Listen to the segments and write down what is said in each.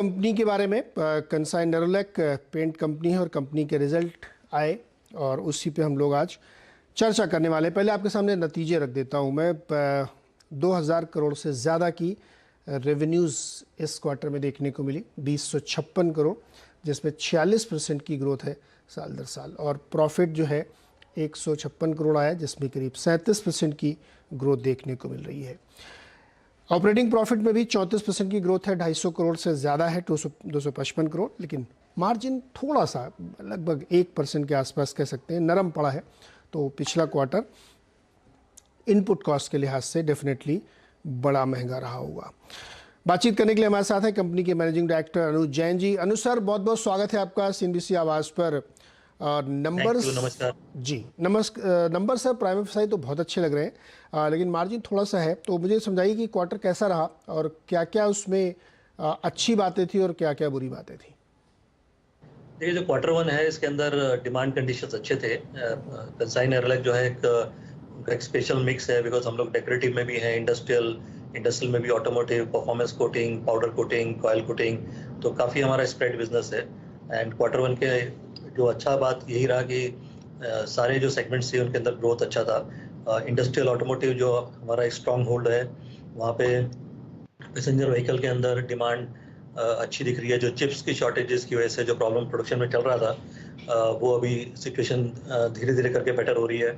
Company के बारे में कंसाई नेरोलैक पेंट कंपनी है और कंपनी के रिजल्ट आए और उसी पे हम लोग आज चर्चा करने वाले हैं। पहले आपके सामने नतीजे रख देता हूँ मैं। 2000 करोड़ से ज़्यादा की रेवेन्यूज़ इस क्वार्टर में देखने को मिली, 256 करोड़, जिसमें 46% की ग्रोथ है साल दर साल। और प्रॉफिट जो है 156 करोड़ आया, जिसमें करीब 37% की ग्रोथ देखने को मिल रही है। ऑपरेटिंग प्रॉफिट में भी 34% की ग्रोथ है, 250 करोड़ से ज़्यादा है, 255 करोड़। लेकिन मार्जिन थोड़ा सा लगभग 1% के आसपास कह सकते हैं नरम पड़ा है। तो पिछला क्वार्टर इनपुट कॉस्ट के लिहाज से डेफिनेटली बड़ा महंगा रहा होगा। बातचीत करने के लिए हमारे साथ है कंपनी के मैनेजिंग डायरेक्टर अनुज जैन जी। अनुज सर, बहुत बहुत स्वागत है आपका CNBC आवाज़ पर। नंबर्स, नमस्कार जी नमस्कार। नंबर सर प्राइम साइड तो बहुत अच्छे लग रहे हैं, लेकिन मार्जिन थोड़ा सा है। तो मुझे समझाइए कि क्वार्टर कैसा रहा और क्या क्या उसमें अच्छी बातें थी और क्या क्या बुरी बातें थी। देखिए, जो क्वार्टर वन है इसके अंदर डिमांड कंडीशंस अच्छे थे। कंसाई नेरोलैक जो है एक स्पेशल मिक्स है, बिकॉज हम लोग डेकोरेटिव में भी हैं, इंडस्ट्रियल में भी, automotive, performance coating, powder coating, coil coating, तो काफ़ी हमारा स्प्रेड बिजनेस है। एंड क्वार्टर वन के जो अच्छा बात यही रहा कि सारे जो सेगमेंट्स थे उनके अंदर ग्रोथ अच्छा था। इंडस्ट्रियल ऑटोमोटिव जो हमारा एक स्ट्रॉन्ग होल्ड है, वहाँ पे पैसेंजर व्हीकल के अंदर डिमांड अच्छी दिख रही है। जो चिप्स की शॉर्टेजेस की वजह से जो प्रॉब्लम प्रोडक्शन में चल रहा था, वो अभी सिचुएशन धीरे धीरे करके बेटर हो रही है।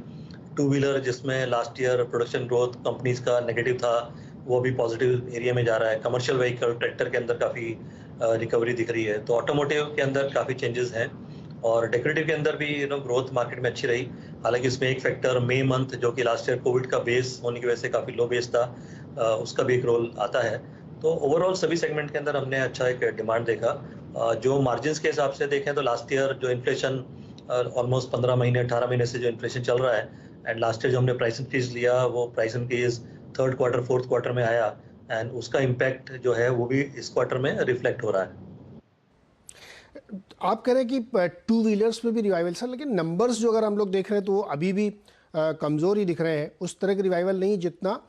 टू व्हीलर जिसमें last year production growth companies का नेगेटिव था, वो अभी पॉजिटिव एरिया में जा रहा है। कमर्शियल व्हीकल, ट्रैक्टर के अंदर काफ़ी रिकवरी दिख रही है। तो ऑटोमोटिव के अंदर काफ़ी चेंजेस हैं और डेकोरेटिव के अंदर भी ग्रोथ मार्केट में अच्छी रही। हालांकि इसमें एक फैक्टर मई मंथ, जो कि लास्ट ईयर कोविड का बेस होने की वजह से काफ़ी लो बेस था, उसका भी एक रोल आता है। तो ओवरऑल सभी सेगमेंट के अंदर हमने अच्छा एक डिमांड देखा। जो मार्जिन्स के हिसाब से देखें तो लास्ट ईयर जो इन्फ्लेशन ऑलमोस्ट 15 महीने 18 महीने से जो इन्फ्लेशन चल रहा है, एंड लास्ट ईयर जो हमने प्राइस इंक्रीज लिया, वो price increase third quarter fourth quarter में आया, एंड उसका इम्पैक्ट जो है वो भी इस क्वार्टर में रिफ्लेक्ट हो रहा है। आप कह रहे हैं कि टू व्हीलर्स में भी रिवाइवल सर, लेकिन नंबर्स जो अगर हम लोग देख रहे हैं तो वो अभी भी कमज़ोर ही दिख रहे हैं। उस तरह के रिवाइवल नहीं जितना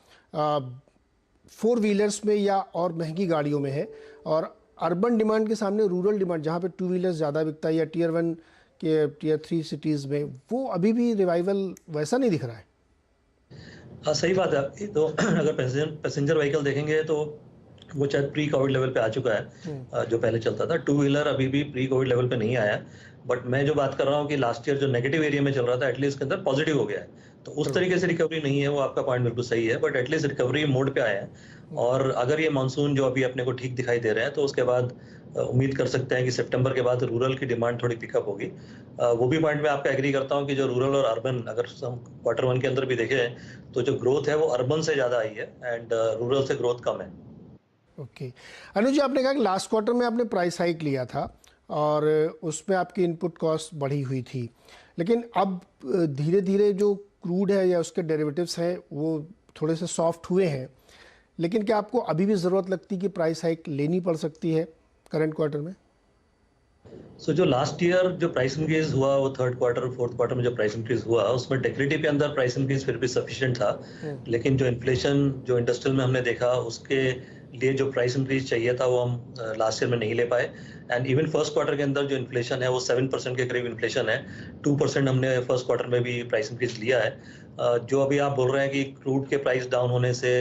फोर व्हीलर्स में या और महंगी गाड़ियों में है। और अर्बन डिमांड के सामने रूरल डिमांड, जहाँ पे टू व्हीलर्स ज़्यादा बिकता है, या टियर 1 के टियर 3 सिटीज़ में, वो अभी भी रिवाइवल वैसा नहीं दिख रहा है। हाँ, सही बात है आपकी। तो अगर पैसेंजर व्हीकल देखेंगे तो वो शायद प्री कोविड लेवल पे आ चुका है, जो पहले चलता था। टू व्हीलर अभी भी प्री कोविड लेवल पे नहीं आया। बट मैं जो बात कर रहा हूँ कि लास्ट ईयर जो नेगेटिव एरिया में चल रहा था, एटलीस्ट के अंदर पॉजिटिव हो गया है। तो उस तरीके से रिकवरी नहीं है, वो आपका पॉइंट बिल्कुल सही है, बट एटलीस्ट रिकवरी मोड पे आया है। और अगर ये मानसून जो अभी अपने को ठीक दिखाई दे रहे हैं, तो उसके बाद उम्मीद कर सकते हैं कि सितंबर के बाद रूरल की डिमांड थोड़ी पिकअप होगी। वो भी पॉइंट में आपका एग्री करता हूँ कि जो रूरल और अर्बन, अगर हम क्वार्टर वन के अंदर भी देखें तो जो ग्रोथ है वो अर्बन से ज़्यादा आई है एंड रूरल से ग्रोथ कम है। ओके अनुज जी, आपने कहा कि लास्ट क्वार्टर में आपने प्राइस हाइक लिया था और उसमें आपकी इनपुट कॉस्ट बढ़ी हुई थी, लेकिन अब धीरे धीरे जो क्रूड है या उसके डेरिवेटिव्स हैं वो थोड़े से सॉफ्ट हुए हैं। लेकिन क्या आपको अभी भी ज़रूरत लगती है कि प्राइस हाइक लेनी पड़ सकती है करंट क्वार्टर में? जो लास्ट ईयर जो प्राइस इंक्रीज हुआ, वो थर्ड क्वार्टर फोर्थ क्वार्टर में जो प्राइस इंक्रीज हुआ, उसमें डेकोरेटिव के अंदर प्राइस इंक्रीज फिर भी सफिशिएंट था। लेकिन जो इन्फ्लेशन जो इंडस्ट्रियल में हमने देखा, उसके लिए जो प्राइस इंक्रीज चाहिए था वो हम लास्ट ईयर में नहीं ले पाए। एंड इवन फर्स्ट क्वार्टर के अंदर जो इन्फ्लेशन है वो 7% के करीब इन्फ्लेशन है। 2% हमने फर्स्ट क्वार्टर में भी प्राइस इंक्रीज लिया है। जो अभी आप बोल रहे हैं कि क्रूड के प्राइस डाउन होने से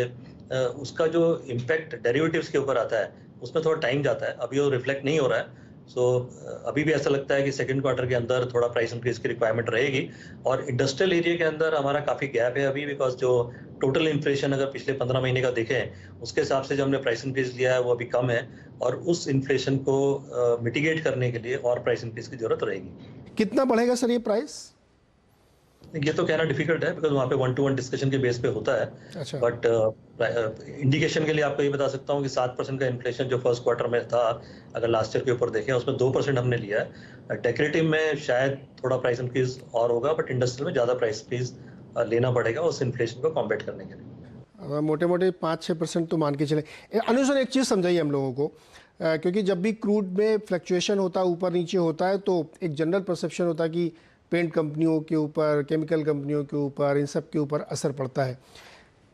उसका जो इम्पैक्ट डेरिवेटिव्स के ऊपर आता है, उसमें थोड़ा टाइम जाता है, अभी वो रिफ्लेक्ट नहीं हो रहा है। अभी भी ऐसा लगता है कि सेकंड क्वार्टर के अंदर थोड़ा प्राइस इंक्रीज की रिक्वायरमेंट रहेगी। और इंडस्ट्रियल एरिया के अंदर हमारा काफ़ी गैप है अभी, बिकॉज जो टोटल इन्फ्लेशन अगर पिछले 15 महीने का देखें, उसके हिसाब से जो हमने प्राइस इंक्रीज लिया है वो अभी कम है, और उस इन्फ्लेशन को मिटिगेट करने के लिए और प्राइस इंक्रीज की जरूरत रहेगी। कितना बढ़ेगा सर ये प्राइस? ये तो कहना डिफिकल्ट है, बिकॉज वहाँ पे 1-to-1 डिस्कशन के बेस पे होता है। अच्छा। बट इंडिकेशन के लिए आपको ये बता सकता हूँ कि 7% का इन्फ्लेशन जो फर्स्ट क्वार्टर में था, अगर लास्ट ईयर के ऊपर देखें, उसमें 2% हमने लिया है। डेकोरेटिव में शायद थोड़ा प्राइस इंक्रीज और होगा, बट इंडस्ट्रियल में ज़्यादा प्राइस इंक्रीज लेना पड़ेगा उस इन्फ्लेशन को कॉम्बैट करने के लिए। मोटे मोटे 5-6% तो मान के चले। अनुज, एक चीज़ समझाइए हम लोगों को, क्योंकि जब भी क्रूड में फ्लक्चुएशन होता है, ऊपर नीचे होता है, तो एक जनरल परसेप्शन होता है कि पेंट कंपनियों के ऊपर, केमिकल कंपनियों के ऊपर, इन सब के ऊपर असर पड़ता है।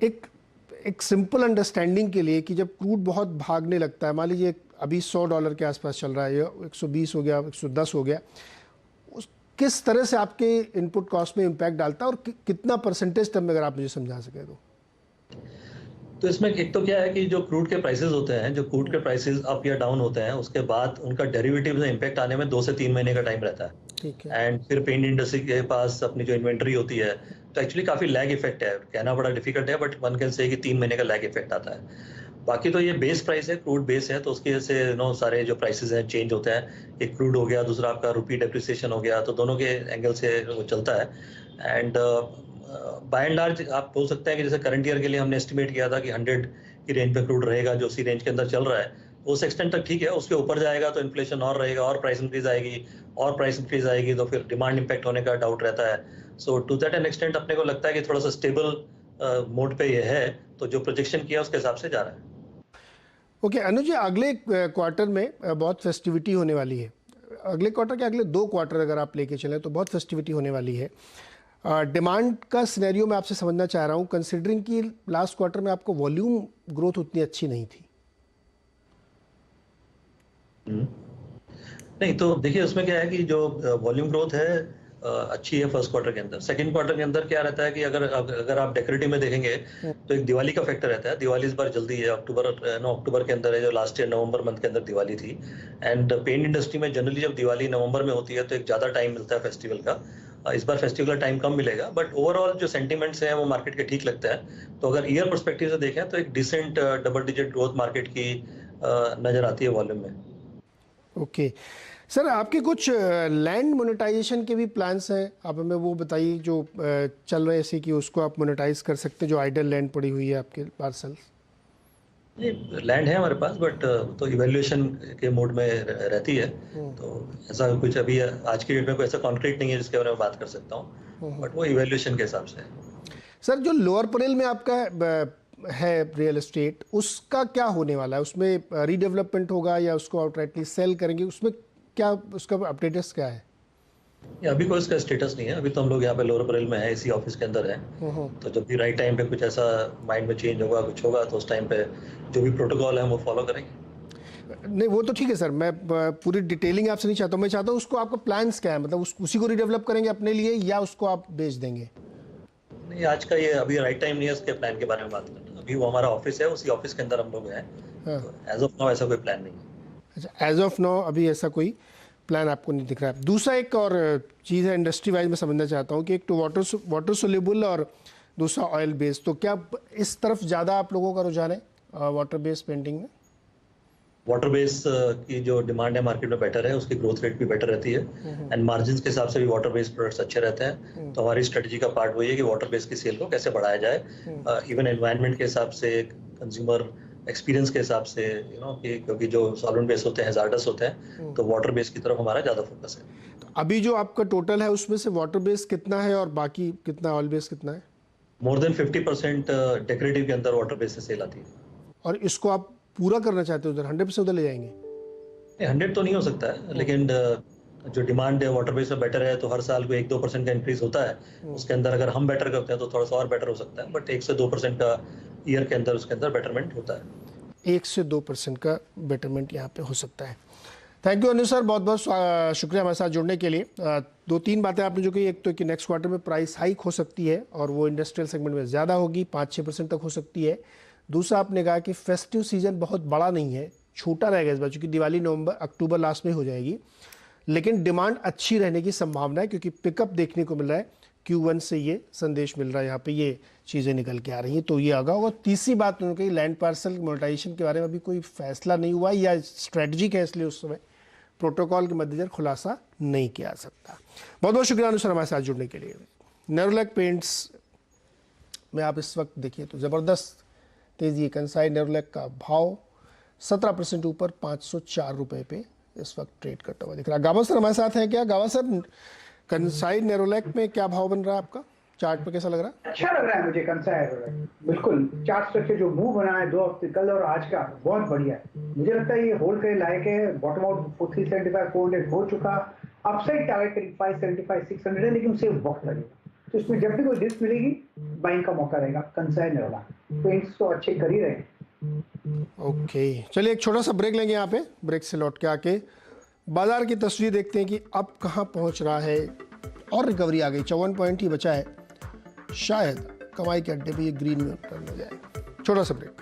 एक सिंपल अंडरस्टैंडिंग के लिए कि जब क्रूड बहुत भागने लगता है, मान लीजिए अभी $100 के आसपास चल रहा है, या 120 हो गया, 110 हो गया, किस तरह से आपके इनपुट कॉस्ट में इम्पैक्ट डालता है और कितना परसेंटेज टर्म में अगर आप मुझे समझा सके तो इसमें एक तो क्या है कि जो क्रूड के प्राइसेस होते हैं, जो क्रूड के प्राइसेस अप या डाउन होते हैं, उसके बाद उनका डेरिवेटिव में इम्पैक्ट आने में 2 से 3 महीने का टाइम रहता है। ठीक है। एंड फिर पेंट इंडस्ट्री के पास अपनी जो इन्वेंट्री होती है, तो एक्चुअली काफी लैग इफेक्ट है, कहना बड़ा डिफिकल्ट है, बट वन कैन से कि 3 महीने का लैग इफेक्ट आता है। बाकी तो ये बेस प्राइस है, क्रूड बेस है, तो उसकी वजह से सारे जो प्राइसेस हैं चेंज होते हैं। एक क्रूड हो गया, दूसरा आपका रुपी डेप्रिसिएशन हो गया, तो दोनों के एंगल से वो चलता है। एंड बाय एंड लार्ज आप बोल सकते हैं कि जैसे करंट ईयर के लिए हमने एस्टिमेट किया था कि 100 की रेंज पे क्रूड रहेगा, जो उसी रेंज के अंदर चल रहा है, उस एक्सटेंट तक ठीक है। उसके ऊपर जाएगा तो इन्फ्लेशन और रहेगा, और प्राइस इंक्रीज आएगी, और प्राइस इंक्रीज आएगी, तो फिर डिमांड इम्पैक्ट होने का डाउट रहता है। सो टू दैट एन एक्सटेंट अपने को लगता है कि थोड़ा सा स्टेबल मोड पे ये है, तो जो प्रोजेक्शन किया उसके हिसाब से जा रहा है। ओके अनुज जी, अगले क्वार्टर में बहुत फेस्टिविटी होने वाली है। अगले क्वार्टर के अगले 2 क्वार्टर अगर आप लेके चलें तो बहुत फेस्टिविटी होने वाली है। डिमांड का सिनेरियो मैं आपसे समझना चाह रहा हूँ, कंसिडरिंग कि लास्ट क्वार्टर में आपको वॉल्यूम ग्रोथ उतनी अच्छी नहीं थी। नहीं तो देखिए, उसमें क्या है कि जो वॉल्यूम ग्रोथ है अच्छी है फर्स्ट क्वार्टर के अंदर। सेकंड क्वार्टर के अंदर क्या रहता है कि अगर आप डेकोरेटिव में देखेंगे तो एक दिवाली का फैक्टर रहता है। दिवाली इस बार जल्दी है, अक्टूबर के अंदर है, जो लास्ट ईयर नवंबर मंथ के अंदर दिवाली थी। एंड पेंट इंडस्ट्री में जनरली जब दिवाली नवंबर में होती है तो एक ज्यादा टाइम मिलता है फेस्टिवल का। इस बार फेस्टिवल का टाइम कम मिलेगा, बट ओवरऑल जो सेंटिमेंट्स हैं वो मार्केट के ठीक लगता है। तो अगर ईयर पर्सपेक्टिव से देखें तो एक decent double digit growth market की नजर आती है वॉल्यूम में। ओके सर, आपके कुछ लैंड मोनेटाइजेशन के भी प्लान्स हैं, आप हमें वो बताइए जो चल रहे हैं ऐसे कि उसको आप मोनेटाइज कर सकते हैं, जो आइडल लैंड पड़ी हुई है आपके पार्सल्स। ये लैंड है हमारे पास, बट तो इवैल्यूएशन के मोड में रहती है। तो ऐसा कुछ अभी आज की डेट में कोई ऐसा कॉन्क्रीट नहीं है जिसके बारे में बात कर सकता हूँ, बट वो इवैल्यूएशन के हिसाब से है। सर, जो लोअर परेल में आपका है रियल एस्टेट, उसका क्या होने वाला है? उसमें रीडेवलपमेंट होगा या उसको आउटराइटली सेल करेंगे? उसमें क्या उसका अपडेट्स क्या है? ये अभी कोई इसका स्टेटस नहीं है। अभी तो हम लोग यहाँ पे लोअर परेल में है, इसी ऑफिस के अंदर है। तो जब भी राइट टाइम पे कुछ ऐसा माइंड में चेंज होगा, कुछ होगा, तो उस टाइम पे जो भी प्रोटोकॉल है वो फॉलो करेंगे। नहीं वो तो ठीक है सर, मैं पूरी डिटेलिंग आपसे नहीं चाहता हूँ। मैं चाहता हूँ उसको आपका प्लान्स क्या है, मतलब उसी को रिडेवलप करेंगे अपने लिए या उसको आप बेच देंगे? नहीं, आज का ये अभी राइट टाइम नहीं है उसके प्लान के बारे में बात करना। अभी वो हमारा ऑफिस है, उसी ऑफिस के अंदर हम लोग हैं। तो एज ऑफ नाउ ऐसा कोई प्लान नहीं है। अच्छा, एज ऑफ नाउ अभी ऐसा कोई प्लान आपको नहीं दिख रहा है। दूसरा एक और चीज़ है इंडस्ट्री वाइज मैं समझना चाहता हूँ कि एक तो वाटर सोल्यूबल और दूसरा ऑयल बेस्ड, तो क्या इस तरफ ज़्यादा आप लोगों का रुझान है वाटर बेस्ड पेंटिंग में? वाटर बेस की जो डिमांड है मार्केट में बेटर है, उसकी ग्रोथ रेट भी बेटर रहती है, एंड मार्जिन के हिसाब से भी वाटर बेस्ड प्रोडक्ट्स अच्छे रहते हैं। तो हमारी स्ट्रेटजी का पार्ट वही है कि वाटर बेस की सेल को कैसे बढ़ाया जाए, इवन एनवायरनमेंट के हिसाब से, कंज्यूमर एक्सपीरियंस के हिसाब से, क्योंकि जो सॉल्वेंट बेस होते हैं हैजार्डस होते हैं, तो वाटर बेस की तरफ हमारा ज्यादा फोकस है। तो अभी जो आपका टोटल है उसमें से वाटर बेस कितना है और बाकी कितना ऑयल बेस कितना है? मोर देन 50% डेकोरेटिव के अंदर वाटर बेस से सेल आती है। और इसको आप पूरा करना चाहते हो उधर 100% उधर ले जाएंगे? 100 तो नहीं हो सकता है, लेकिन जो डिमांड है वाटर बेस में बेटर है, तो हर साल को 1-2% का इंक्रीज होता है। उसके अंदर अगर हम बेटर करते हैं तो थोड़ा सा और बेटर हो सकता है, बट 1 से 2% का ईयर के अंदर उसके अंदर बेटरमेंट होता है। 1 से 2% का बेटरमेंट यहाँ पे हो सकता है। थैंक यू अनुज सर, बहुत बहुत शुक्रिया हमारे साथ जुड़ने के लिए। 2-3 बातें आपने जो कही, एक तो कि नेक्स्ट क्वार्टर में प्राइस हाइक हो सकती है और वो इंडस्ट्रियल सेगमेंट में ज़्यादा होगी, 5-6% तक हो सकती है। दूसरा आपने कहा कि फेस्टिव सीजन बहुत बड़ा नहीं है, छोटा रहेगा इस बार, क्योंकि दिवाली अक्टूबर लास्ट में हो जाएगी, लेकिन डिमांड अच्छी रहने की संभावना है क्योंकि पिकअप देखने को मिल रहा है। Q1 से ये संदेश मिल रहा है, यहाँ पे ये चीज़ें निकल के आ रही हैं, तो ये आगा होगा। तीसरी बात उन्होंने कही, लैंड पार्सल मोनेटाइजेशन के बारे में अभी कोई फैसला नहीं हुआ या स्ट्रेटजिक है, इसलिए उस समय प्रोटोकॉल के मद्देनजर खुलासा नहीं किया जा सकता। बहुत बहुत शुक्रिया अनुसर हमारे साथ जुड़ने के लिए। नेरोलैक पेंट्स में आप इस वक्त देखिए तो ज़बरदस्त तेज़ी है। कंसाई नेरोलैक का भाव 17% ऊपर 504 रुपये पे इस वक्त ट्रेड करता हुआ दिख रहा है। गावा सर हमारे साथ हैं क्या? गावा सर, कंसाई नेरोलैक में क्या भाव बन रहा है आपका? चार्ट पे कैसा लग रहा है? अच्छा लग रहा है मुझे कंसाई नेरोलैक, बिल्कुल। चार्ट स्ट्रक्चर जो मूव बना है 2 हफ्ते कल और आज का, बहुत बढ़िया है। मुझे लगता है ये होल्ड के लायक है। बॉटम आउट 375 400 हो चुका, अपसाइड टारगेट करीब 575 600 है, लेकिन उसे वक्त लगेगा। तो इसमें जब भी कोई डिस्क मिलेगी बाइंग का मौका रहेगा। कंसाई नेरोलैक पेंट्स तो अच्छे कर ही रहे हैं। ओके, चलिए एक छोटा सा ब्रेक लेंगे यहाँ पे। ब्रेक से लौट के आके बाजार की तस्वीर देखते हैं कि अब कहाँ पहुँच रहा है। और रिकवरी आ गई, 54 पॉइंट ही बचा है, शायद कमाई के अड्डे पे ये ग्रीन में टर्न हो जाए। छोटा सा ब्रेक।